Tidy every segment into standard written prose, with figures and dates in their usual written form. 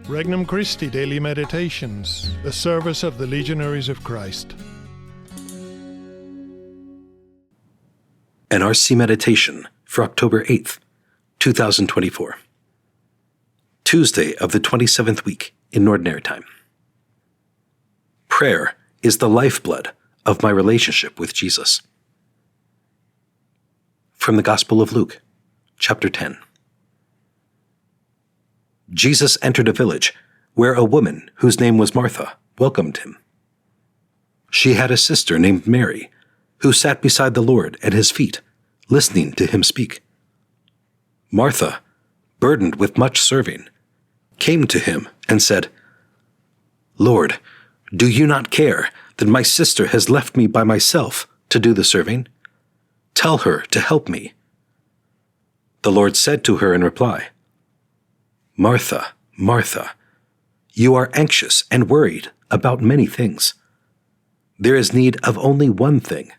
Regnum Christi Daily Meditations, a service of the Legionaries of Christ. An RC Meditation for October 8th, 2024. Tuesday of the 27th week in Ordinary Time. Prayer is the lifeblood of my relationship with Jesus. From the Gospel of Luke, chapter 10. Jesus entered a village where a woman whose name was Martha welcomed him. She had a sister named Mary, who sat beside the Lord at his feet, listening to him speak. Martha, burdened with much serving, came to him and said, "Lord, do you not care that my sister has left me by myself to do the serving? Tell her to help me." The Lord said to her in reply, "Martha, Martha, you are anxious and worried about many things. There is need of only one thing.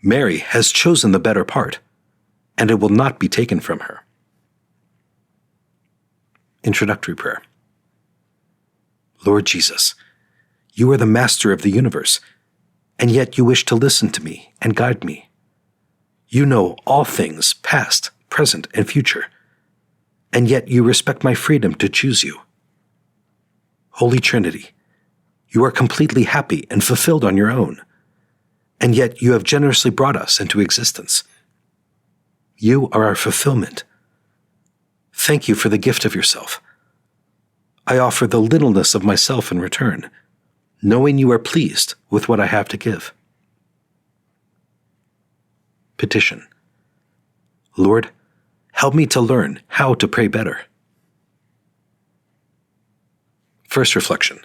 Mary has chosen the better part, and it will not be taken from her." Introductory Prayer. Lord Jesus, you are the master of the universe, and yet you wish to listen to me and guide me. You know all things, past, present, and future, and yet you respect my freedom to choose you. Holy Trinity, you are completely happy and fulfilled on your own, and yet you have generously brought us into existence. You are our fulfillment. Thank you for the gift of yourself. I offer the littleness of myself in return, knowing you are pleased with what I have to give. Petition. Lord, help me to learn how to pray better. First reflection.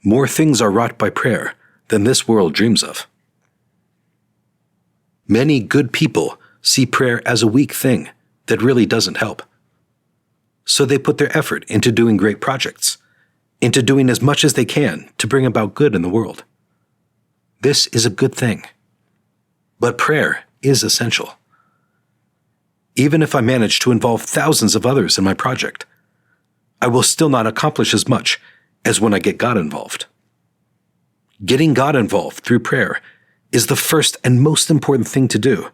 More things are wrought by prayer than this world dreams of. Many good people see prayer as a weak thing that really doesn't help. So they put their effort into doing great projects, into doing as much as they can to bring about good in the world. This is a good thing. But prayer is essential. Even if I manage to involve thousands of others in my project, I will still not accomplish as much as when I get God involved. Getting God involved through prayer is the first and most important thing to do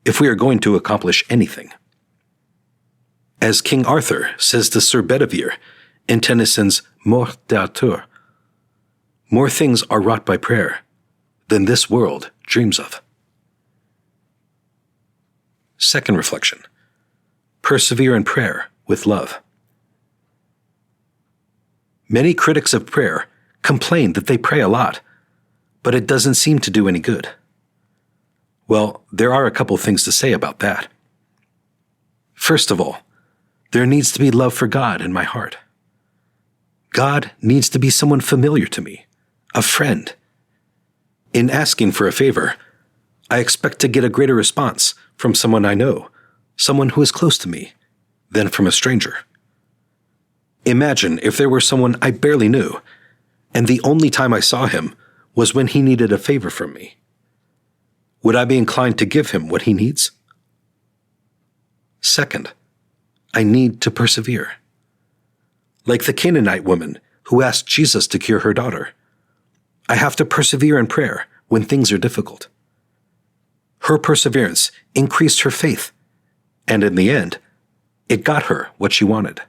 if we are going to accomplish anything. As King Arthur says to Sir Bedivere in Tennyson's Morte d'Arthur, more things are wrought by prayer than this world dreams of. Second reflection. Persevere in prayer with love. Many critics of prayer complain that they pray a lot, but it doesn't seem to do any good. Well, there are a couple things to say about that. First of all, there needs to be love for God in my heart. God needs to be someone familiar to me, a friend. In asking for a favor, I expect to get a greater response from someone I know, someone who is close to me, than from a stranger. Imagine if there were someone I barely knew, and the only time I saw him was when he needed a favor from me. Would I be inclined to give him what he needs? Second, I need to persevere. Like the Canaanite woman who asked Jesus to cure her daughter, I have to persevere in prayer when things are difficult. Her perseverance increased her faith, and in the end, it got her what she wanted.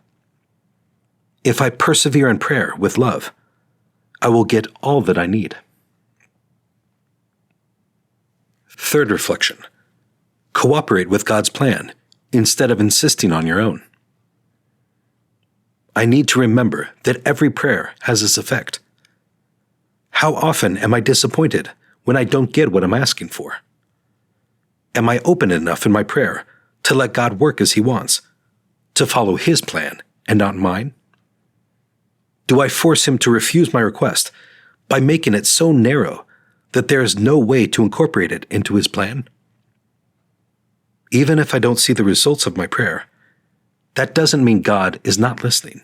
If I persevere in prayer with love, I will get all that I need. Third reflection. Cooperate with God's plan instead of insisting on your own. I need to remember that every prayer has its effect. How often am I disappointed when I don't get what I'm asking for? Am I open enough in my prayer to let God work as He wants, to follow His plan and not mine? Do I force Him to refuse my request by making it so narrow that there is no way to incorporate it into His plan? Even if I don't see the results of my prayer, that doesn't mean God is not listening.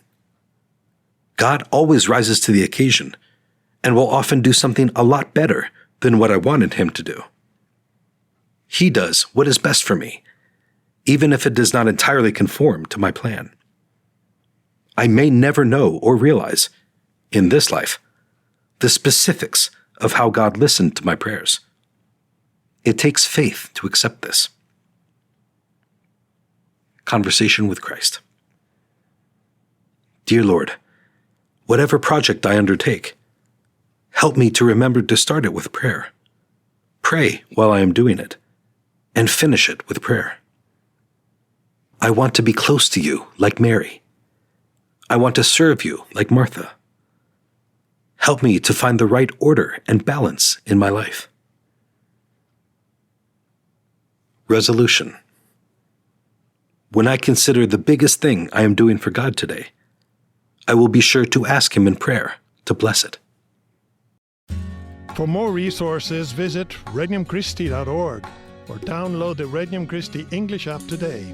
God always rises to the occasion and will often do something a lot better than what I wanted Him to do. He does what is best for me, even if it does not entirely conform to my plan. I may never know or realize, in this life, the specifics of how God listened to my prayers. It takes faith to accept this. Conversation with Christ. Dear Lord, whatever project I undertake, help me to remember to start it with prayer. Pray while I am doing it, and finish it with prayer. I want to be close to you like Mary. I want to serve you like Martha. Help me to find the right order and balance in my life. Resolution. When I consider the biggest thing I am doing for God today, I will be sure to ask Him in prayer to bless it. For more resources, visit regnumchristi.org or download the Regnum Christi English app today.